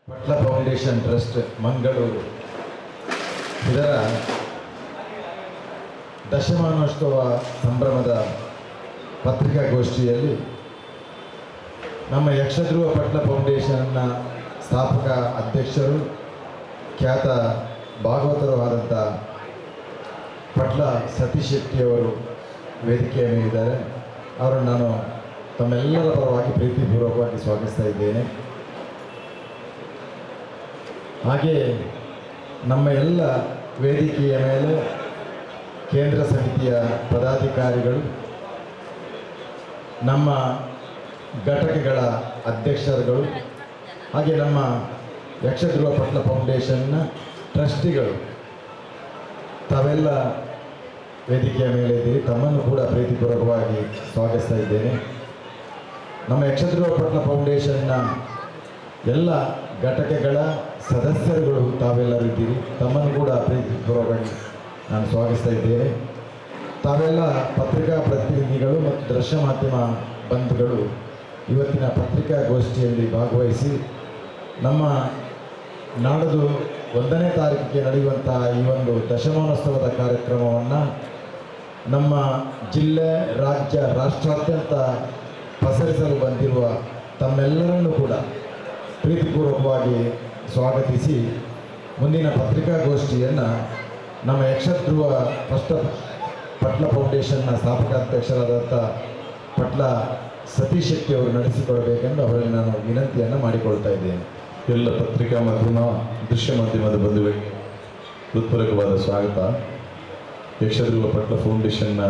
ಪಟ್ಲ foundation trust Mangaluru ಇದರ ದಶಮಾನೋತ್ಸವ ಸಂಭ್ರಮದ ಪತ್ರಿಕಾಗೋಷ್ಠಿಯಲ್ಲಿ ನಮ್ಮ ಯಕ್ಷಧ್ರುವ ಪಟ್ಲ ಫೌಂಡೇಶನ್ನ ಸ್ಥಾಪಕ ಅಧ್ಯಕ್ಷರು ಖ್ಯಾತ ಭಾಗವತರು ಆದಂಥ ಪಟ್ಲ ಸತೀಶ್ ಶೆಟ್ಟಿಯವರು ವೇದಿಕೆಯ ಮೇಲಿದ್ದಾರೆ. ಅವರನ್ನು ನಾನು ತಮ್ಮೆಲ್ಲರ ಪರವಾಗಿ ಪ್ರೀತಿಪೂರ್ವಕವಾಗಿ ಸ್ವಾಗತಿಸ್ತಾ ಇದ್ದೇನೆ. ಹಾಗೆ ನಮ್ಮ ಎಲ್ಲ ವೇದಿಕೆಯ ಮೇಲೆ ಕೇಂದ್ರ ಸಮಿತಿಯ ಪದಾಧಿಕಾರಿಗಳು, ನಮ್ಮ ಘಟಕಗಳ ಅಧ್ಯಕ್ಷರುಗಳು, ಹಾಗೆ ನಮ್ಮ ಯಕ್ಷಧ್ರುವ ಪಟ್ಲ ಫೌಂಡೇಶನ್ನ ಟ್ರಸ್ಟಿಗಳು ತಾವೆಲ್ಲ ವೇದಿಕೆಯ ಮೇಲೆ ಇದ್ದೀರಿ. ತಮ್ಮನ್ನು ಕೂಡ ಪ್ರೀತಿಪೂರ್ವಕವಾಗಿ ಸ್ವಾಗತಿಸ್ತಾ ಇದ್ದೇನೆ. ನಮ್ಮ ಯಕ್ಷಧ್ರುವ ಪಟ್ಲ ಫೌಂಡೇಶನ್ನ ಎಲ್ಲ ಘಟಕಗಳ ಸದಸ್ಯರುಗಳು ತಾವೆಲ್ಲರೂ ಇದ್ದೀರಿ. ತಮ್ಮನ್ನು ಕೂಡ ಪ್ರೀತಿಪೂರ್ವಕವಾಗಿ ನಾನು ಸ್ವಾಗತಿಸ್ತಾ ಇದ್ದೇನೆ. ತಾವೆಲ್ಲ ಪತ್ರಿಕಾ ಪ್ರತಿನಿಧಿಗಳು ಮತ್ತು ದೃಶ್ಯ ಮಾಧ್ಯಮ ಬಂಧುಗಳು ಇವತ್ತಿನ ಪತ್ರಿಕಾಗೋಷ್ಠಿಯಲ್ಲಿ ಭಾಗವಹಿಸಿ ನಮ್ಮ ನಾಡದು 1ನೇ ತಾರೀಕಿಗೆ ನಡೆಯುವಂತಹ ಈ ಒಂದು ದಶಮಾನೋತ್ಸವದ ಕಾರ್ಯಕ್ರಮವನ್ನು ನಮ್ಮ ಜಿಲ್ಲೆ, ರಾಜ್ಯ, ರಾಷ್ಟ್ರಾದ್ಯಂತ ಪಸರಿಸಲು ಬಂದಿರುವ ತಮ್ಮೆಲ್ಲರನ್ನು ಕೂಡ ಪ್ರೀತಿಪೂರ್ವಕವಾಗಿ ಸ್ವಾಗತಿಸಿ ಮುಂದಿನ ಪತ್ರಿಕಾಗೋಷ್ಠಿಯನ್ನು ನಮ್ಮ ಯಕ್ಷಧ್ರುವ ಪಟ್ಲ ಫೌಂಡೇಶನ್ನ ಸ್ಥಾಪಕ ಅಧ್ಯಕ್ಷರಾದಂಥ ಪಟ್ಲ ಸತೀಶ್ ಶೆಟ್ಟಿ ಅವರು ನಡೆಸಿಕೊಡಬೇಕೆಂದು ಅವರಲ್ಲಿ ನಾನು ವಿನಂತಿಯನ್ನು ಮಾಡಿಕೊಳ್ತಾ ಇದ್ದೇನೆ. ಎಲ್ಲ ಪತ್ರಿಕಾ ಮಾಧ್ಯಮ, ದೃಶ್ಯ ಮಾಧ್ಯಮದ ಬಂಧುಗಳಿಗೆ ಹೃತ್ಪೂರ್ವಕವಾದ ಸ್ವಾಗತ. ಯಕ್ಷಧ್ರುವ ಪಟ್ಲ ಫೌಂಡೇಶನ್ನ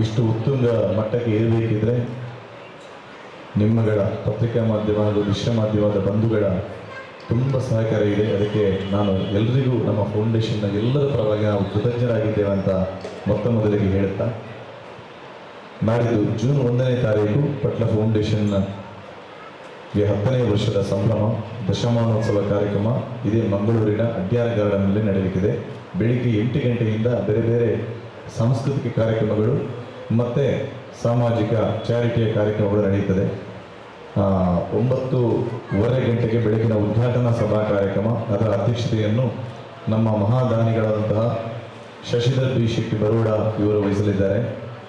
ಇಷ್ಟು ಉತ್ತುಂಗ ಮಟ್ಟಕ್ಕೆ ಏರಬೇಕಿದ್ರೆ ನಿಮ್ಮಗಳ ಪತ್ರಿಕಾ ಮಾಧ್ಯಮ ಹಾಗೂ ದೃಶ್ಯ ಮಾಧ್ಯಮದ ಬಂಧುಗಳ ತುಂಬ ಸಹಕಾರ ಇದೆ. ಅದಕ್ಕೆ ನಾನು ಎಲ್ಲರಿಗೂ ನಮ್ಮ ಫೌಂಡೇಶನ್ನ ಎಲ್ಲರ ಪರವಾಗಿ ನಾವು ಕೃತಜ್ಞರಾಗಿದ್ದೇವೆ ಅಂತ ಮೊದಲಿಗೆ ಹೇಳ್ತಾ, ನಾಡಿದ್ದು ಜೂನ್ 1ನೇ ತಾರೀಕು ಪಟ್ಲ ಫೌಂಡೇಶನ್ಗೆ 10ನೇ ವರ್ಷದ ಸಂಭ್ರಮ ದಶಮಾನೋತ್ಸವ ಕಾರ್ಯಕ್ರಮ ಇದೇ ಮಂಗಳೂರಿನ ಅಡ್ಯಾರ್ ಗಾರ್ಡನ್ನಲ್ಲಿ ನಡೆಯಲಿಕ್ಕಿದೆ. ಬೆಳಿಗ್ಗೆ 8 ಗಂಟೆಯಿಂದ ಬೇರೆ ಬೇರೆ ಸಾಂಸ್ಕೃತಿಕ ಕಾರ್ಯಕ್ರಮಗಳು ಮತ್ತು ಸಾಮಾಜಿಕ ಚಾರಿಟಿಯ ಕಾರ್ಯಕ್ರಮಗಳು ನಡೆಯುತ್ತದೆ. 9:30 ಗಂಟೆಗೆ ಬೆಳಗಿನ ಉದ್ಘಾಟನಾ ಸಭಾ ಕಾರ್ಯಕ್ರಮ, ಅದರ ಅಧ್ಯಕ್ಷತೆಯನ್ನು ನಮ್ಮ ಮಹಾದಾನಿಗಳಾದಂತಹ ಶಶಿಧರ್ ಬಿ ಶೆಟ್ಟಿ ಬರೋಡ ಇವರು ವಹಿಸಲಿದ್ದಾರೆ.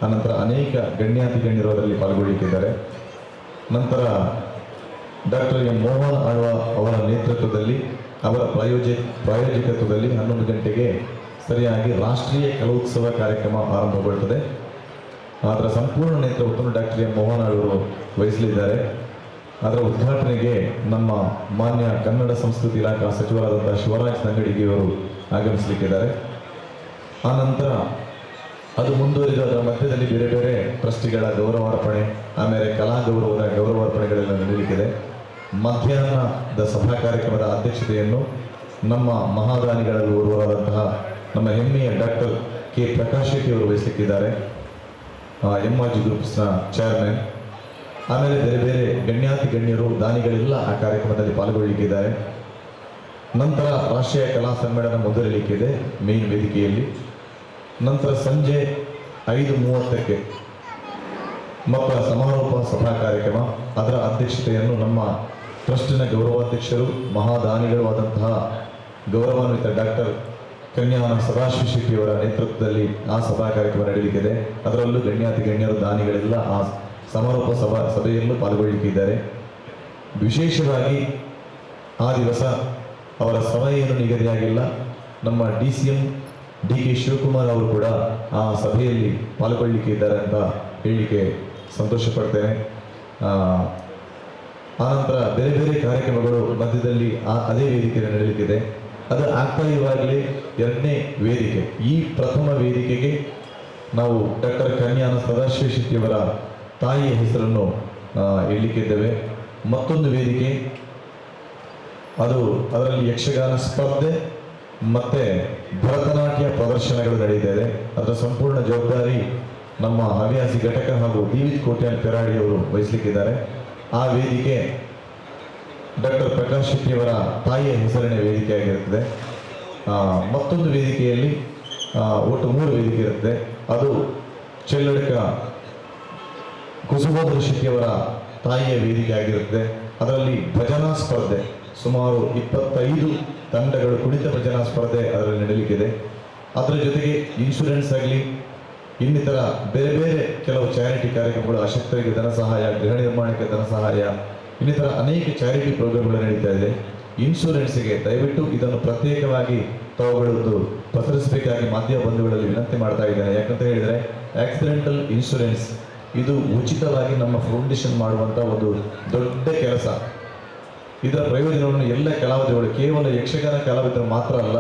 ಅನಂತರ ಅನೇಕ ಗಣ್ಯಾತಿ ಗಣ್ಯರು ಅದರಲ್ಲಿ ಪಾಲ್ಗೊಳ್ಳಲಿಕ್ಕಿದ್ದಾರೆ. ನಂತರ ಡಾಕ್ಟರ್ ಎಂ ಮೋಹನ್ ಆಳ್ವ ಅವರ ನೇತೃತ್ವದಲ್ಲಿ, ಅವರ ಪ್ರಾಯೋಜಕತ್ವದಲ್ಲಿ 11 ಗಂಟೆಗೆ ಸರಿಯಾಗಿ ರಾಷ್ಟ್ರೀಯ ಕಲೋತ್ಸವ ಕಾರ್ಯಕ್ರಮ ಆರಂಭಗೊಳ್ಳುತ್ತದೆ. ಅದರ ಸಂಪೂರ್ಣ ನೇತೃತ್ವವನ್ನು ಡಾಕ್ಟರ್ ಎಂ ಮೋಹನ್ ಆಳ್ವರು ವಹಿಸಲಿದ್ದಾರೆ. ಅದರ ಉದ್ಘಾಟನೆಗೆ ನಮ್ಮ ಮಾನ್ಯ ಕನ್ನಡ ಸಂಸ್ಕೃತಿ ಇಲಾಖಾ ಸಚಿವರಾದಂಥ ಶಿವರಾಜ್ ತಂಗಡಿಗೆಯವರು ಆಗಮಿಸಲಿಕ್ಕಿದ್ದಾರೆ. ಆನಂತರ ಅದು ಮುಂದುವರಿದು ಅದರ ಮಧ್ಯದಲ್ಲಿ ಬೇರೆ ಬೇರೆ ಟ್ರಸ್ಟಿಗಳ ಗೌರವಾರ್ಪಣೆ, ಆಮೇಲೆ ಕಲಾ ಗೌರವಾರ್ಪಣೆಗಳೆಲ್ಲ ನಡೆಯಲಿಕ್ಕಿದೆ. ಮಧ್ಯಾಹ್ನದ ಸಭಾ ಕಾರ್ಯಕ್ರಮದ ಅಧ್ಯಕ್ಷತೆಯನ್ನು ನಮ್ಮ ಮಹಾದಾನಿಗಳಲ್ಲಿ ಓರ್ವರಾದಂತಹ ನಮ್ಮ ಹೆಮ್ಮೆಯ ಡಾಕ್ಟರ್ ಕೆ ಪ್ರಕಾಶ್ ಶೆಟ್ಟಿ ಅವರು ವಹಿಸಲಿಕ್ಕಿದ್ದಾರೆ, MRG ಗ್ರೂಪ್ಸ್ನ ಚೇರ್ಮನ್. ಆಮೇಲೆ ಬೇರೆ ಬೇರೆ ಗಣ್ಯಾತಿ ಗಣ್ಯರು, ದಾನಿಗಳೆಲ್ಲ ಆ ಕಾರ್ಯಕ್ರಮದಲ್ಲಿ ಪಾಲ್ಗೊಳ್ಳಲಿಕ್ಕಿದ್ದಾರೆ. ನಂತರ ರಾಷ್ಟ್ರೀಯ ಕಲಾ ಸಮ್ಮೇಳನ ಮುಂದುವರಿಯಲಿಕ್ಕಿದೆ ಮೇನ್ ವೇದಿಕೆಯಲ್ಲಿ. ನಂತರ ಸಂಜೆ 5:30ಕ್ಕೆ ಮಕ್ಕಳ ಸಮಾರೋಪ ಸಭಾ ಕಾರ್ಯಕ್ರಮ, ಅದರ ಅಧ್ಯಕ್ಷತೆಯನ್ನು ನಮ್ಮ ಟ್ರಸ್ಟಿನ ಗೌರವಾಧ್ಯಕ್ಷರು, ಮಹಾದಾನಿಗಳು ಆದಂತಹ ಗೌರವಾನ್ವಿತ ಡಾಕ್ಟರ್ ಕನ್ಯಾನ ಸದಾಶಿವ ಶೆಟ್ಟಿಯವರ ನೇತೃತ್ವದಲ್ಲಿ ಆ ಸಭಾ ಕಾರ್ಯಕ್ರಮ ನಡೆಯಲಿಕ್ಕಿದೆ. ಅದರಲ್ಲೂ ಗಣ್ಯಾತಿ ಗಣ್ಯರು, ದಾನಿಗಳೆಲ್ಲ ಆ ಸಮಾರೋಪ ಸಭೆಯಲ್ಲೂ ಪಾಲ್ಗೊಳ್ಳಲಿಕ್ಕಿದ್ದಾರೆ. ವಿಶೇಷವಾಗಿ ಆ ದಿವಸ ಅವರ ಸಮಯ ಏನು ನಿಗದಿಯಾಗಿಲ್ಲ. ನಮ್ಮ DCM DK ಶಿವಕುಮಾರ್ ಅವರು ಕೂಡ ಆ ಸಭೆಯಲ್ಲಿ ಪಾಲ್ಗೊಳ್ಳಲಿಕ್ಕಿದ್ದಾರೆ ಅಂತ ಹೇಳಲಿಕ್ಕೆ ಸಂತೋಷ ಪಡ್ತೇನೆ. ಆನಂತರ ಬೇರೆ ಬೇರೆ ಕಾರ್ಯಕ್ರಮಗಳು ಮಧ್ಯದಲ್ಲಿ ಅದೇ ವೇದಿಕೆಯಲ್ಲಿ ನಡೆಯಲಿಕ್ಕಿದೆ. ಅದು ಆಗ್ತಾ ಇರುವಾಗಲೇ 2ನೇ ವೇದಿಕೆ, ಈ ಪ್ರಥಮ ವೇದಿಕೆಗೆ ನಾವು ಡಾಕ್ಟರ್ ಕನ್ಯಾನ ಸದಾಶಿವ ಶೆಟ್ಟಿಯವರ ತಾಯಿಯ ಹೆಸರನ್ನು ಹೇಳಲಿಕ್ಕಿದ್ದೇವೆ. ಮತ್ತೊಂದು ವೇದಿಕೆ, ಅದರಲ್ಲಿ ಯಕ್ಷಗಾನ ಸ್ಪರ್ಧೆ ಮತ್ತು ಭರತನಾಟ್ಯ ಪ್ರದರ್ಶನಗಳು ನಡೆಯುತ್ತಿದೆ. ಅದರ ಸಂಪೂರ್ಣ ಜವಾಬ್ದಾರಿ ನಮ್ಮ ಹವ್ಯಾಸಿ ಘಟಕ ಹಾಗೂ ದಿವಿಜ್ ಕೋಟ್ಯಾನ್ ಪೆರಾಡಿಯವರು ವಹಿಸಲಿಕ್ಕಿದ್ದಾರೆ. ಆ ವೇದಿಕೆ ಡಾಕ್ಟರ್ ಪ್ರಕಾಶ್ ಶೆಟ್ಟಿಯವರ ತಾಯಿಯ ಹೆಸರಿನ ವೇದಿಕೆಯಾಗಿರುತ್ತದೆ. ಮತ್ತೊಂದು ವೇದಿಕೆಯಲ್ಲಿ ಒಟ್ಟು 3 ವೇದಿಕೆ ಇರುತ್ತೆ. ಅದು ಚೆಲ್ಲಡ್ಕ ಕುಸುಮೋದರ ಶೆಟ್ಟಿಯವರ ತಾಯಿಯ ವೇದಿಕೆ ಆಗಿರುತ್ತದೆ. ಅದರಲ್ಲಿ ಭಜನಾ ಸ್ಪರ್ಧೆ, ಸುಮಾರು 25 ತಂಡಗಳು ಕುಣಿತ ಭಜನಾ ಸ್ಪರ್ಧೆ ಅದರಲ್ಲಿ ನಡೆಯಲಿಕ್ಕಿದೆ. ಅದರ ಜೊತೆಗೆ ಇನ್ಶೂರೆನ್ಸ್ ಆಗಲಿ, ಇನ್ನಿತರ ಬೇರೆ ಬೇರೆ ಕೆಲವು ಚಾರಿಟಿ ಕಾರ್ಯಕ್ರಮಗಳು, ಅಶಕ್ತರಿಗೆ ಧನ ಸಹಾಯ, ಗೃಹ ನಿರ್ಮಾಣಕ್ಕೆ ಧನ ಸಹಾಯ, ಇನ್ನಿತರ ಅನೇಕ ಚಾರಿಟಿ ಪ್ರೋಗ್ರಾಮ್ಗಳು ನಡೀತಾ ಇದೆ. ಇನ್ಶೂರೆನ್ಸ್ಗೆ ದಯವಿಟ್ಟು ಇದನ್ನು ಪ್ರತ್ಯೇಕವಾಗಿ ತಾವುಗಳದ್ದು ಪಸರಿಸಬೇಕಾಗಿ ಮಾಧ್ಯಮ ಬಂಧುಗಳಲ್ಲಿ ವಿನಂತಿ ಮಾಡ್ತಾ ಇದ್ದೇನೆ. ಯಾಕಂತ ಹೇಳಿದರೆ ಆಕ್ಸಿಡೆಂಟಲ್ ಇನ್ಶೂರೆನ್ಸ್ ಇದು ಉಚಿತವಾಗಿ ನಮ್ಮ ಫೌಂಡೇಶನ್ ಮಾಡುವಂಥ ಒಂದು ದೊಡ್ಡ ಕೆಲಸ. ಇದರ ಪ್ರಯೋಜನವನ್ನು ಎಲ್ಲ ಕಲಾವಿದರುಗಳು, ಕೇವಲ ಯಕ್ಷಗಾನ ಕಲಾವಿದರು ಮಾತ್ರ ಅಲ್ಲ,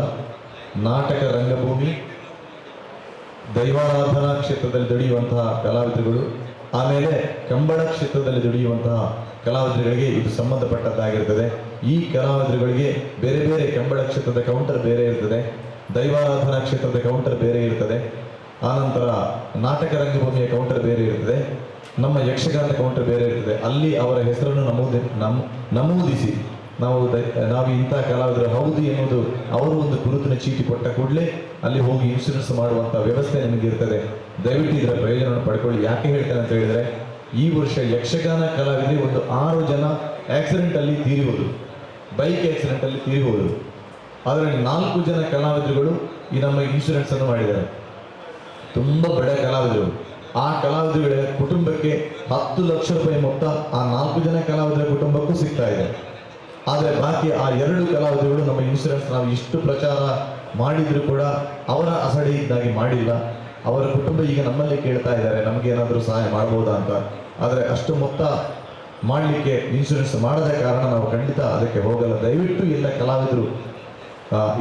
ನಾಟಕ ರಂಗಭೂಮಿ, ದೈವಾರಾಧನಾ ಕ್ಷೇತ್ರದಲ್ಲಿ ದುಡಿಯುವಂತಹ ಕಲಾವಿದರುಗಳು, ಆಮೇಲೆ ಕಂಬಳ ಕ್ಷೇತ್ರದಲ್ಲಿ ದುಡಿಯುವಂತಹ ಕಲಾವಿದರುಗಳಿಗೆ ಇದು ಸಂಬಂಧಪಟ್ಟದ್ದಾಗಿರ್ತದೆ. ಈ ಕಲಾವಿದರುಗಳಿಗೆ ಬೇರೆ ಬೇರೆ ಕಂಬಳ ಕ್ಷೇತ್ರದ ಕೌಂಟರ್ ಬೇರೆ ಇರ್ತದೆ, ದೈವಾರಾಧನಾ ಕ್ಷೇತ್ರದ ಕೌಂಟರ್ ಬೇರೆ ಇರ್ತದೆ, ಆನಂತರ ನಾಟಕ ರಂಗಭೂಮಿಯ ಕೌಂಟರ್ ಬೇರೆ ಇರ್ತದೆ, ನಮ್ಮ ಯಕ್ಷಗಾನದ ಕೌಂಟರ್ ಬೇರೆ ಇರ್ತದೆ. ಅಲ್ಲಿ ಅವರ ಹೆಸರನ್ನು ನಮೂದಿಸಿ ನಾವು ಇಂಥ ಕಲಾವಿದರು ಹೌದು ಎನ್ನುವುದು ಅವರು ಒಂದು ಗುರುತಿನ ಚೀಟಿ ಕೊಟ್ಟ ಕೂಡಲೇ ಅಲ್ಲಿ ಹೋಗಿ ಇನ್ಶೂರೆನ್ಸ್ ಮಾಡುವಂಥ ವ್ಯವಸ್ಥೆ ನಿಮಗೆ ಇರ್ತದೆ. ದಯವಿಟ್ಟು ಇದರ ಪ್ರಯೋಜನವನ್ನು ಪಡ್ಕೊಳ್ಳಿ. ಯಾಕೆ ಹೇಳ್ತೇನೆ ಅಂತ ಹೇಳಿದರೆ, ಈ ವರ್ಷ ಯಕ್ಷಗಾನ ಕಲಾವಿದರಿಗೆ ಒಂದು 6 ಜನ ಆಕ್ಸಿಡೆಂಟಲ್ಲಿ ತೀರಿ ಹೋದರು, ಬೈಕ್ ಆಕ್ಸಿಡೆಂಟಲ್ಲಿ ತೀರಿ ಹೋದರು. ಅದರಲ್ಲಿ 4 ಜನ ಕಲಾವಿದರುಗಳು ಈ ನಮ್ಮ ಇನ್ಶೂರೆನ್ಸನ್ನು ಮಾಡಿದ್ದಾರೆ. ತುಂಬ ಬಡ ಕಲಾವಿದರು. ಆ ಕಲಾವಿದರುಗಳ ಕುಟುಂಬಕ್ಕೆ 10 ಲಕ್ಷ ರೂಪಾಯಿ ಮೊತ್ತ ಆ 4 ಜನ ಕಲಾವಿದರ ಕುಟುಂಬಕ್ಕೂ ಸಿಗ್ತಾ ಇದೆ. ಆದರೆ ಬಾಕಿ ಆ 2 ಕಲಾವಿದರುಗಳು ನಮ್ಮ ಇನ್ಶೂರೆನ್ಸ್ ನಾವು ಇಷ್ಟು ಪ್ರಚಾರ ಮಾಡಿದರೂ ಕೂಡ ಅವರ ಅಸಡಿಯಿಂದಾಗಿ ಮಾಡಿಲ್ಲ. ಅವರ ಕುಟುಂಬ ಈಗ ನಮ್ಮಲ್ಲಿ ಕೇಳ್ತಾ ಇದ್ದಾರೆ, ನಮಗೇನಾದರೂ ಸಹಾಯ ಮಾಡ್ಬೋದಾ ಅಂತ. ಆದರೆ ಅಷ್ಟು ಮೊತ್ತ ಮಾಡಲಿಕ್ಕೆ ಇನ್ಶೂರೆನ್ಸ್ ಮಾಡದ ಕಾರಣ ನಾವು ಖಂಡಿತ ಅದಕ್ಕೆ ಹೋಗಲ್ಲ. ದಯವಿಟ್ಟು ಎಲ್ಲ ಕಲಾವಿದರು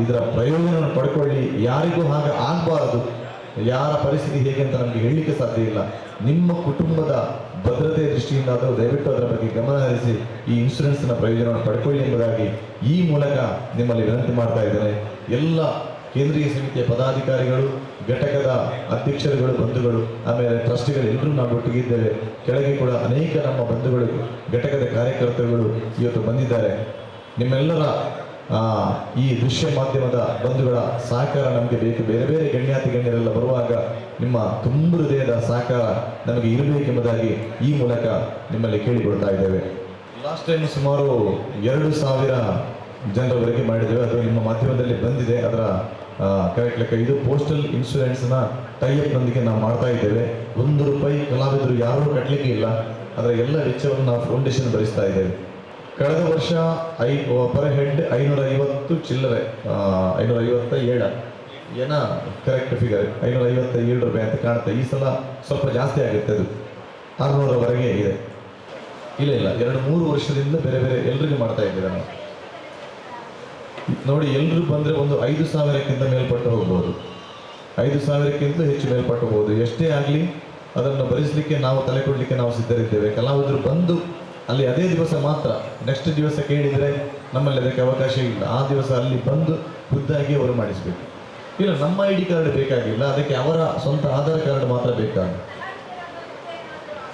ಇದರ ಪ್ರಯೋಜನವನ್ನು ಪಡ್ಕೊಳ್ಳಿ. ಯಾರಿಗೂ ಹಾಗೆ ಆಗಬಾರದು. ಯಾರ ಪರಿಸ್ಥಿತಿ ಹೇಗೆ ಅಂತ ನಮಗೆ ಹೇಳಲಿಕ್ಕೆ ಸಾಧ್ಯ ಇಲ್ಲ. ನಿಮ್ಮ ಕುಟುಂಬದ ಭದ್ರತೆ ದೃಷ್ಟಿಯಿಂದ ಆದರೂ ದಯವಿಟ್ಟು ಅದರ ಬಗ್ಗೆ ಗಮನ ಹರಿಸಿ ಈ ಇನ್ಶೂರೆನ್ಸ್ನ ಪ್ರಯೋಜನವನ್ನು ಪಡ್ಕೊಳ್ಳಿ ಎಂಬುದಾಗಿ ಈ ಮೂಲಕ ನಿಮ್ಮಲ್ಲಿ ವಿನಂತಿ ಮಾಡ್ತಾ ಇದ್ದೇನೆ. ಎಲ್ಲ ಕೇಂದ್ರೀಯ ಸಮಿತಿಯ ಪದಾಧಿಕಾರಿಗಳು, ಘಟಕದ ಅಧ್ಯಕ್ಷರುಗಳು, ಬಂಧುಗಳು, ಆಮೇಲೆ ಟ್ರಸ್ಟಿಗಳು ಎಲ್ಲರೂ ನಾವು ಒಟ್ಟಿಗಿದ್ದೇವೆ. ಕೆಳಗೆ ಕೂಡ ಅನೇಕ ನಮ್ಮ ಬಂಧುಗಳು, ಘಟಕದ ಕಾರ್ಯಕರ್ತರುಗಳು ಇವತ್ತು ಬಂದಿದ್ದಾರೆ. ನಿಮ್ಮೆಲ್ಲರ ಈ ದೃಶ್ಯ ಮಾಧ್ಯಮದ ಬಂಧುಗಳ ಸಹಕಾರ ನಮಗೆ ಬೇಕು. ಬೇರೆ ಬೇರೆ ಗಣ್ಯರೆಲ್ಲ ಬರುವಾಗ ನಿಮ್ಮ ತುಂಬ ಹೃದಯದ ಸಹಕಾರ ನಮಗೆ ಇರಬೇಕೆಂಬುದಾಗಿ ಈ ಮೂಲಕ ನಿಮ್ಮಲ್ಲಿ ಕೇಳಿಕೊಳ್ತಾ ಇದ್ದೇವೆ. ಲಾಸ್ಟ್ ಟೈಮ್ ಸುಮಾರು 2,000 ಜನರವರೆಗೆ ಮಾಡಿದ್ದೇವೆ. ಅದು ನಿಮ್ಮ ಮಾಧ್ಯಮದಲ್ಲಿ ಬಂದಿದೆ. ಅದರ ಕರೆಕ್ಟ್ ಲೆಕ್ಕ ಇದು ಪೋಸ್ಟಲ್ ಇನ್ಶೂರೆನ್ಸ್ನ ಟೈಅಪ್ನೊಂದಿಗೆ ನಾವು ಮಾಡ್ತಾ ಇದ್ದೇವೆ. 1 ರೂಪಾಯಿ ಕಲಾವಿದರು ಯಾರೂ ಕಟ್ಟಲಿಕ್ಕೆ ಇಲ್ಲ. ಅದರ ಎಲ್ಲ ವೆಚ್ಚವನ್ನು ನಾವು ಫೌಂಡೇಶನ್ ಭರಿಸ್ತಾ ಇದ್ದೇವೆ. ಕಳೆದ ವರ್ಷ ಪರ್ ಹೆಡ್ 550 ಚಿಲ್ಲರೆ, 557 ಏನ ಕರೆಕ್ಟ್ ಫಿಗರ್ 557 ರೂಪಾಯಿ ಅಂತ ಕಾಣುತ್ತೆ. ಈ ಸಲ ಸ್ವಲ್ಪ ಜಾಸ್ತಿ ಆಗುತ್ತೆ, ಅದು 600ರವರೆಗೆ ಇದೆ. ಇಲ್ಲ 2-3 ವರ್ಷದಿಂದ ಬೇರೆ ಬೇರೆ ಎಲ್ರಿಗೂ ಮಾಡ್ತಾ ಇದ್ದೇವೆ ನಾವು. ನೋಡಿ, ಎಲ್ಲರೂ ಬಂದರೆ ಒಂದು 5,000ಕ್ಕಿಂತ ಮೇಲ್ಪಟ್ಟು ಹೋಗ್ಬೋದು, 5,000ಕ್ಕಿಂತ ಹೆಚ್ಚು ಮೇಲ್ಪಟ್ಟು ಹೋಗ್ಬೋದು. ಎಷ್ಟೇ ಆಗಲಿ ಅದನ್ನು ಭರಿಸಲಿಕ್ಕೆ ನಾವು ತಲೆ ಕೊಡಲಿಕ್ಕೆ ನಾವು ಸಿದ್ಧರಿದ್ದೇವೆ. ಕಲಾವಿದರು ಬಂದು ಅಲ್ಲಿ ಅದೇ ದಿವಸ ಮಾತ್ರ, ನೆಕ್ಸ್ಟ್ ದಿವಸ ಕೇಳಿದರೆ ನಮ್ಮಲ್ಲಿ ಅದಕ್ಕೆ ಅವಕಾಶ ಇಲ್ಲ. ಆ ದಿವಸ ಅಲ್ಲಿ ಬಂದು ಖುದ್ದಾಗಿ ಅವರು ಮಾಡಿಸಬೇಕು. ಇಲ್ಲ, ನಮ್ಮ ID ಕಾರ್ಡ್ ಬೇಕಾಗಿಲ್ಲ, ಅದಕ್ಕೆ ಅವರ ಸ್ವಂತ ಆಧಾರ್ ಕಾರ್ಡ್ ಮಾತ್ರ ಬೇಕಾಗುತ್ತೆ.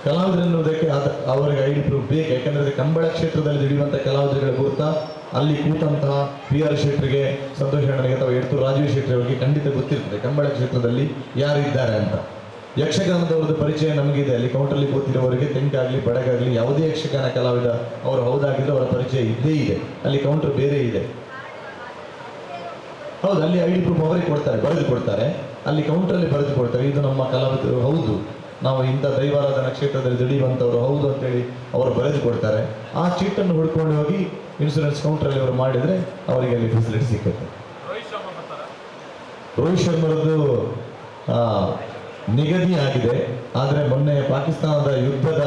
ಕಲಾವಿದರೆನ್ನುವುದಕ್ಕೆ ಅವರಿಗೆ ID ಪ್ರೂಫ್ ಬೇಕು. ಯಾಕಂದರೆ ಕಂಬಳ ಕ್ಷೇತ್ರದಲ್ಲಿ ದುಡಿಯುವಂಥ ಕಲಾವಿದರುಗಳ ಗುರುತ ಅಲ್ಲಿ ಕೂತಂತಹ PR ಶೆಟ್ಟರಿಗೆ, ಸಂತೋಷ್ ಅಣ್ಣನಿಗೆ ಅಥವಾ ಎಡ್ತೂರು ರಾಜೀವ್ ಶೆಟ್ಟಿ ಅವರಿಗೆ ಖಂಡಿತ ಗೊತ್ತಿರ್ತದೆ ಕಂಬಳ ಕ್ಷೇತ್ರದಲ್ಲಿ ಯಾರಿದ್ದಾರೆ ಅಂತ. ಯಕ್ಷಗಾನದವ್ರದ್ದು ಪರಿಚಯ ನಮಗಿದೆ. ಅಲ್ಲಿ ಕೌಂಟರ್ಲಿ ಕೂತಿರೋವರಿಗೆ ತೆಂಕಾಗಲಿ ಬಡಗಾಗಲಿ ಯಾವುದೇ ಯಕ್ಷಗಾನ ಕಲಾವಿದ ಅವರು ಹೌದಾಗಿದ್ದರೆ ಅವರ ಪರಿಚಯ ಇದ್ದೇ ಇದೆ. ಅಲ್ಲಿ ಕೌಂಟರ್ ಬೇರೆ ಇದೆ. ಹೌದು, ಅಲ್ಲಿ ID ಪ್ರೂಫ್ ಅವರಿಗೆ ಕೊಡ್ತಾರೆ, ಬರೆದು ಕೊಡ್ತಾರೆ. ಅಲ್ಲಿ ಕೌಂಟರಲ್ಲಿ ಬರೆದು ಕೊಡ್ತಾರೆ, ಇದು ನಮ್ಮ ಕಲಾವಿದರು ಹೌದು, ನಾವು ಇಂಥ ದೈವಾರಾಧನಾ ಕ್ಷೇತ್ರದಲ್ಲಿ ದುಡಿಯುವಂಥವ್ರು ಹೌದು ಅಂತೇಳಿ ಅವರು ಬರೆದು ಕೊಡ್ತಾರೆ. ಆ ಚೀಟನ್ನು ಹುಡ್ಕೊಂಡು ಹೋಗಿ ಇನ್ಶೂರೆನ್ಸ್ ಕೌಂಟರಲ್ಲಿ ಅವರು ಮಾಡಿದರೆ ಅವರಿಗೆ ಅಲ್ಲಿ ಫೆಸಿಲಿಟಿ ಸಿಕ್ಕುತ್ತೆ. ರೋಹಿತ್ ಶರ್ಮರದ್ದು ನಿಗದಿ ಆಗಿದೆ. ಆದರೆ ಮೊನ್ನೆ ಪಾಕಿಸ್ತಾನದ ಯುದ್ಧದ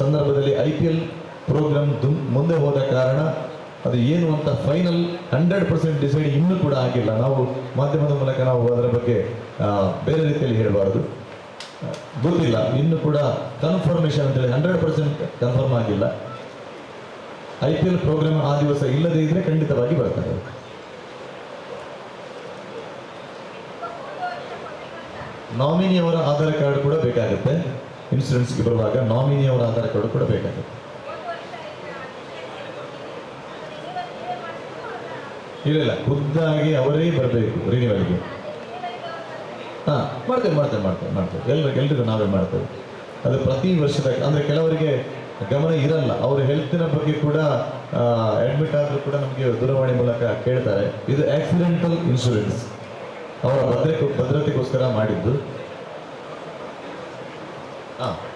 ಸಂದರ್ಭದಲ್ಲಿ IPL ಪ್ರೋಗ್ರಾಮ್ ಮುಂದೆ ಹೋದ ಕಾರಣ ಅದು ಏನು ಅಂತ ಫೈನಲ್ 100% ಡಿಸೈಡ್ ಇನ್ನೂ ಕೂಡ ಆಗಿಲ್ಲ. ನಾವು ಮಾಧ್ಯಮದ ಮೂಲಕ ನಾವು ಅದರ ಬಗ್ಗೆ ಬೇರೆ ರೀತಿಯಲ್ಲಿ ಹೇಳಬಾರ್ದು, ಗೊತ್ತಿಲ್ಲ. ಇನ್ನೂ ಕೂಡ ಕನ್ಫರ್ಮೇಷನ್ ಅಂತೇಳಿ 100% ಕನ್ಫರ್ಮ್ ಆಗಿಲ್ಲ. IPL ಪ್ರೋಗ್ರಾಮ್ ಆ ದಿವಸ ಇಲ್ಲದೇ ಇದ್ರೆ ಖಂಡಿತವಾಗಿ ಬರ್ತಾರೆ. ನಾಮಿನಿಯವರ ಆಧಾರ್ ಕಾರ್ಡ್ ಕೂಡ ಬೇಕಾಗುತ್ತೆ. ಇನ್ಶೂರೆನ್ಸ್ಗೆ ಬರುವಾಗ ನಾಮಿನಿಯವರ ಆಧಾರ್ ಕಾರ್ಡ್ ಕೂಡ ಬೇಕಾಗುತ್ತೆ. ಇಲ್ಲ, ಖುದ್ದಾಗಿ ಅವರೇ ಬರಬೇಕು ರಿನಿವಲ್ಗೆ. ಮಾಡ್ತೇವೆ. ಎಲ್ರಿಗೂ ನಾವೇ ಮಾಡ್ತೇವೆ. ಅದು ಪ್ರತಿ ವರ್ಷದ, ಅಂದರೆ ಕೆಲವರಿಗೆ ಗಮನ ಇರಲ್ಲ. ಅವರ ಹೆಲ್ತಿನ ಬಗ್ಗೆ ಕೂಡ ಅಡ್ಮಿಟ್ ಆದರೂ ಕೂಡ ನಮಗೆ ದೂರವಾಣಿ ಮೂಲಕ ಕೇಳ್ತಾರೆ. ಇದು ಆಕ್ಸಿಡೆಂಟಲ್ ಇನ್ಶೂರೆನ್ಸ್, ಅವರ ಭದ್ರತೆಗೋಸ್ಕರ ಮಾಡಿದ್ದು.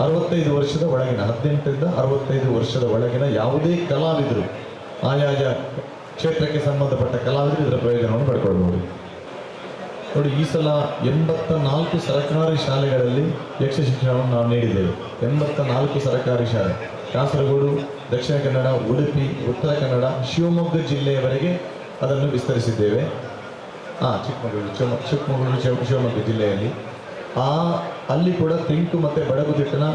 65 ವರ್ಷದ ಒಳಗಿನ, 18ರಿಂದ 65 ವರ್ಷದ ಒಳಗಿನ ಯಾವುದೇ ಕಲಾವಿದರು, ಆಯಾಯ ಕ್ಷೇತ್ರಕ್ಕೆ ಸಂಬಂಧಪಟ್ಟ ಕಲಾವಿದರು ಇದರ ಪ್ರಯೋಜನವನ್ನು ಪಡ್ಕೊಳ್ಬಹುದು. ನೋಡಿ, ಈ ಸಲ 84 ಸರ್ಕಾರಿ ಶಾಲೆಗಳಲ್ಲಿ ಯಕ್ಷ ಶಿಕ್ಷಣವನ್ನು ನಾವು ನೀಡಿದ್ದೇವೆ. 84 ಸರ್ಕಾರಿ ಶಾಲೆ, ಕಾಸರಗೋಡು, ದಕ್ಷಿಣ ಕನ್ನಡ, ಉಡುಪಿ, ಉತ್ತರ ಕನ್ನಡ, ಶಿವಮೊಗ್ಗ ಜಿಲ್ಲೆಯವರೆಗೆ ಅದನ್ನು ವಿಸ್ತರಿಸಿದ್ದೇವೆ. ಚಿಕ್ಕಮಗಳೂರು, ಶಿವಮೊಗ್ಗ ಜಿಲ್ಲೆಯಲ್ಲಿ ಅಲ್ಲಿ ಕೂಡ ತೆಂಕು ಮತ್ತು ಬಡಗುತಿಟ್ಟಿನ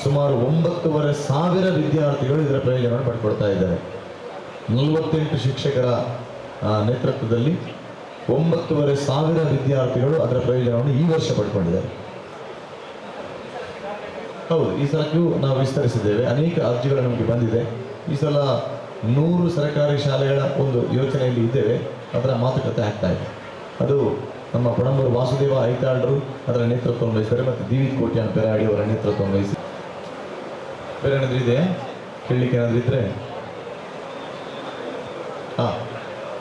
ಸುಮಾರು 9,500 ವಿದ್ಯಾರ್ಥಿಗಳು ಇದರ ಪ್ರಯೋಜನವನ್ನು ಪಡ್ಕೊಳ್ತಾ ಇದ್ದಾರೆ. 48 ಶಿಕ್ಷಕರ ನೇತೃತ್ವದಲ್ಲಿ 9,500 ವಿದ್ಯಾರ್ಥಿಗಳು ಅದರ ಪ್ರಯೋಜನವನ್ನು ಈ ವರ್ಷ ಪಡ್ಕೊಂಡಿದ್ದಾರೆ. ಹೌದು, ಈ ಸಲಕ್ಕೂ ನಾವು ವಿಸ್ತರಿಸಿದ್ದೇವೆ. ಅನೇಕ ಅರ್ಜಿಗಳು ನಮಗೆ ಬಂದಿದೆ. ಈ ಸಲ 100 ಸರ್ಕಾರಿ ಶಾಲೆಗಳ ಒಂದು ಯೋಚನೆಯಲ್ಲಿ ಇದ್ದೇವೆ. ಅದರ ಮಾತುಕತೆ ಆಗ್ತಾ ಇದೆ. ಅದು ನಮ್ಮ ಪಣಂಬೂರು ವಾಸುದೇವ ಐತಾಳರು ಅದರ ನೇತೃತ್ವವನ್ನು ವಹಿಸಿದ್ದಾರೆ ಮತ್ತು ದಿವಿತ್ ಕೋಟ್ಯಾನ್ ಪೆರಾಡಿ ಅವರ ನೇತೃತ್ವವನ್ನು ವಹಿಸಿ. ಬೇರೆ ಏನಾದರೂ ಇದೆ ಹೇಳಲಿಕ್ಕೆ ಏನಾದರೂ ಇದ್ದರೆ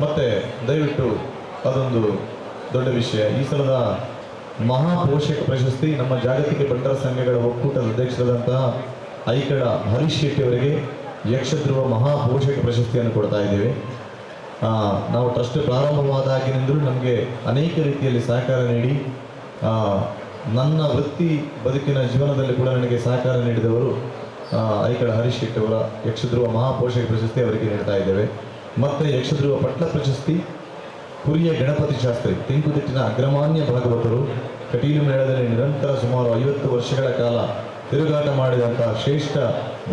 ಮತ್ತೆ ದಯವಿಟ್ಟು ಅದೊಂದು ದೊಡ್ಡ ವಿಷಯ. ಈ ಸಲದ ಮಹಾಪೋಷಕ ಪ್ರಶಸ್ತಿ ನಮ್ಮ ಜಾಗತಿಕ ಬಂಡರ ಸಂಘಗಳ ಒಕ್ಕೂಟದ ಅಧ್ಯಕ್ಷರಾದಂತಹ ಐಕಳ ಹರೀಶ್ ಶೆಟ್ಟಿ ಅವರಿಗೆ ಯಕ್ಷಧ್ರುವ ಮಹಾಪೋಷಕ ಪ್ರಶಸ್ತಿಯನ್ನು ಕೊಡ್ತಾ ಇದ್ದೇವೆ. ನಾವು ಟ್ರಸ್ಟ್ ಪ್ರಾರಂಭವಾದಾಗಿನಿಂದಲೂ ನಮಗೆ ಅನೇಕ ರೀತಿಯಲ್ಲಿ ಸಹಕಾರ ನೀಡಿ ನನ್ನ ವೃತ್ತಿ ಬದುಕಿನ ಜೀವನದಲ್ಲಿ ಕೂಡ ನನಗೆ ಸಹಕಾರ ನೀಡಿದವರು ಐಕಳ ಹರೀಶ್ ಶೆಟ್ಟಿ ಅವರ ಯಕ್ಷಧ್ರುವ ಮಹಾಪೋಷಕ ಪ್ರಶಸ್ತಿ ಅವರಿಗೆ ನೀಡ್ತಾ ಇದ್ದೇವೆ. ಮತ್ತು ಯಕ್ಷಧ್ರುವ ಪಟ್ಲ ಪ್ರಶಸ್ತಿ ಕುರಿಯ ಗಣಪತಿ ಶಾಸ್ತ್ರಿ, ತೆಂಕುತಿಟ್ಟಿನ ಅಗ್ರಮಾನ್ಯ ಭಾಗವತರು, ಕಟೀಲು ಮೇಳದಲ್ಲಿ ನಿರಂತರ ಸುಮಾರು 50 ವರ್ಷಗಳ ಕಾಲ ತಿರುಗಾಟ ಮಾಡಿದಂಥ ಶ್ರೇಷ್ಠ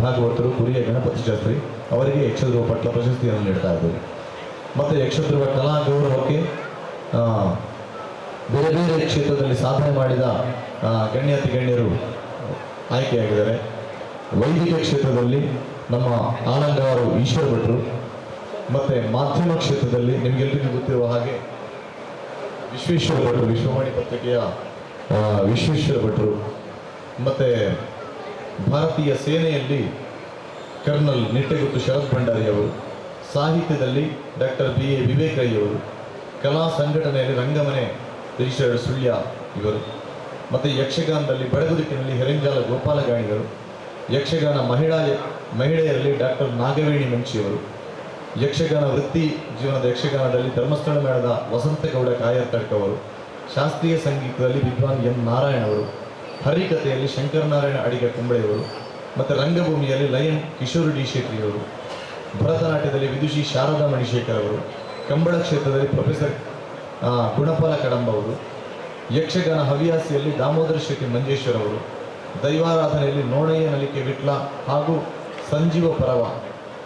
ಭಾಗವತರು ಕುರಿಯ ಗಣಪತಿ ಶಾಸ್ತ್ರಿ ಅವರಿಗೆ ಯಕ್ಷಧ್ರುವ ಪಟ್ಲ ಪ್ರಶಸ್ತಿಯನ್ನು ನೀಡ್ತಾ ಇದ್ದೇವೆ. ಮತ್ತು ಯಕ್ಷಧ್ರುವ ಕಲಾ ಗೌರವಕ್ಕೆ ಬೇರೆ ಬೇರೆ ಕ್ಷೇತ್ರದಲ್ಲಿ ಸಾಧನೆ ಮಾಡಿದ ಗಣ್ಯರು ಆಯ್ಕೆಯಾಗಿದ್ದಾರೆ. ವೈದಿಕ ಕ್ಷೇತ್ರದಲ್ಲಿ ನಮ್ಮ ಆನಂದವರು ಈಶ್ವರ ಭಟ್ರು, ಮತ್ತು ಮಾಧ್ಯಮ ಕ್ಷೇತ್ರದಲ್ಲಿ ನಿಮಗೆಲ್ಲರಿಗೂ ಗೊತ್ತಿರುವ ಹಾಗೆ ವಿಶ್ವೇಶ್ವರ ಭಟ್ರು, ವಿಶ್ವವಾಣಿ ಪತ್ರಿಕೆಯ ವಿಶ್ವೇಶ್ವರ ಭಟ್ರು, ಮತ್ತು ಭಾರತೀಯ ಸೇನೆಯಲ್ಲಿ ಕರ್ನಲ್ ನಿಟ್ಟೆಗುತ್ತು ಶರತ್ ಭಂಡಾರಿ ಅವರು, ಸಾಹಿತ್ಯದಲ್ಲಿ ಡಾಕ್ಟರ್ BA ವಿವೇಕ್ ರೈ ಅವರು, ಕಲಾ ಸಂಘಟನೆಯಲ್ಲಿ ರಂಗಮನೆ ರಿಜಿಸ್ಟರ್ಡ್ ಸುಳ್ಯ ಇವರು, ಮತ್ತು ಯಕ್ಷಗಾನದಲ್ಲಿ ಬಡಗುದಿಟ್ಟಿನಲ್ಲಿ ಹೆರೆಂಜಾಲ ಗೋಪಾಲಗಾಣಿಗಳು, ಯಕ್ಷಗಾನ ಮಹಿಳೆಯರಲ್ಲಿ ಡಾಕ್ಟರ್ ನಾಗವೇಣಿ ಮಂಚಿಯವರು, ಯಕ್ಷಗಾನ ವೃತ್ತಿ ಜೀವನದ ಯಕ್ಷಗಾನದಲ್ಲಿ ಧರ್ಮಸ್ಥಳ ಮೇಳದ ವಸಂತಗೌಡ ಕಾಯರ್ತಡ್ಕ ಅವರು, ಶಾಸ್ತ್ರೀಯ ಸಂಗೀತದಲ್ಲಿ ವಿದ್ವಾನ್ ಎಂ ನಾರಾಯಣ ಅವರು, ಹರಿಕಥೆಯಲ್ಲಿ ಶಂಕರನಾರಾಯಣ ಅಡಿಗ ಕುಂಬಳೆಯವರು, ಮತ್ತು ರಂಗಭೂಮಿಯಲ್ಲಿ ಲಯನ್ ಕಿಶೋರ್ ಡಿ ಶೆಟ್ಟಿಯವರು, ಭರತನಾಟ್ಯದಲ್ಲಿ ವಿದುಷಿ ಶಾರದಾ ಮಣಿಶೇಖರ್ ಅವರು, ಕಂಬಳ ಕ್ಷೇತ್ರದಲ್ಲಿ ಪ್ರೊಫೆಸರ್ ಗುಣಪಾಲ ಕಡಂಬ ಅವರು, ಯಕ್ಷಗಾನ ಹವ್ಯಾಸಿಯಲ್ಲಿ ದಾಮೋದರ ಶೆಟ್ಟಿ ಮಂಜೇಶ್ವರ್ ಅವರು, ದೈವಾರಾಧನೆಯಲ್ಲಿ ನೋಣಯ್ಯ ನಲಿಕೆ ವಿಟ್ಲ ಹಾಗೂ ಸಂಜೀವ ಪರವ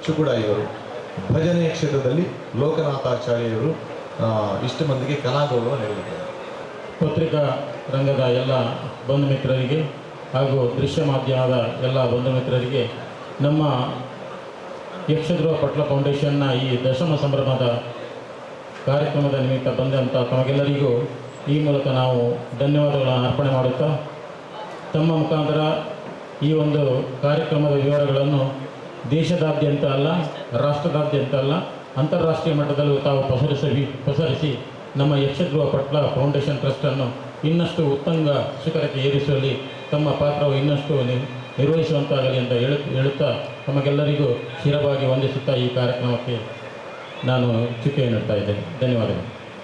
ಚುಕುಡಾಯಿ ಅವರು, ಭಜನೆಯ ಕ್ಷೇತ್ರದಲ್ಲಿ ಲೋಕನಾಥಾಚಾರ್ಯವರು ಇಷ್ಟು ಮಂದಿಗೆ ಕಲಾಗೌರವ ನೀಡಿದ್ದಾರೆ. ಪತ್ರಿಕಾ ರಂಗದ ಎಲ್ಲ ಬಂಧು ಮಿತ್ರರಿಗೆ ಹಾಗೂ ದೃಶ್ಯ ಮಾಧ್ಯಮದ ಎಲ್ಲ ಬಂಧು ಮಿತ್ರರಿಗೆ ನಮ್ಮ ಯಕ್ಷಧ್ರುವ ಪಟ್ಲ ಫೌಂಡೇಶನ್ನ ಈ ದಶಮ ಸಂಭ್ರಮದ ಕಾರ್ಯಕ್ರಮದ ನಿಮಿತ್ತ ಬಂದಂಥ ತಮಗೆಲ್ಲರಿಗೂ ಈ ಮೂಲಕ ನಾವು ಧನ್ಯವಾದಗಳನ್ನು ಅರ್ಪಣೆ ಮಾಡುತ್ತಾ, ತಮ್ಮ ಮುಖಾಂತರ ಈ ಒಂದು ಕಾರ್ಯಕ್ರಮದ ವಿವರಗಳನ್ನು ದೇಶದಾದ್ಯಂತ ಅಲ್ಲ, ರಾಷ್ಟ್ರದಾದ್ಯಂತ ಅಲ್ಲ, ಅಂತಾರಾಷ್ಟ್ರೀಯ ಮಟ್ಟದಲ್ಲೂ ತಾವು ಪಸರಿಸಿ ನಮ್ಮ ಯಕ್ಷಧ್ರುವ ಪಟ್ಲ ಫೌಂಡೇಶನ್ ಟ್ರಸ್ಟನ್ನು ಇನ್ನಷ್ಟು ಉತ್ತುಂಗ ಶಿಖರಕ್ಕೆ ಏರಿಸುವಲ್ಲಿ ತಮ್ಮ ಪಾತ್ರವು ಇನ್ನಷ್ಟು ನಿರ್ವಹಿಸುವಂತಾಗಲಿ ಅಂತ ಹೇಳುತ್ತಾ ತಮಗೆಲ್ಲರಿಗೂ ಶಿರವಾಗಿ ವಂದಿಸುತ್ತಾ ಈ ಕಾರ್ಯಕ್ರಮಕ್ಕೆ ನಾನು ಚುಕ್ಕೆ ನೀಡ್ತಾ ಇದ್ದೇನೆ. ಧನ್ಯವಾದಗಳು.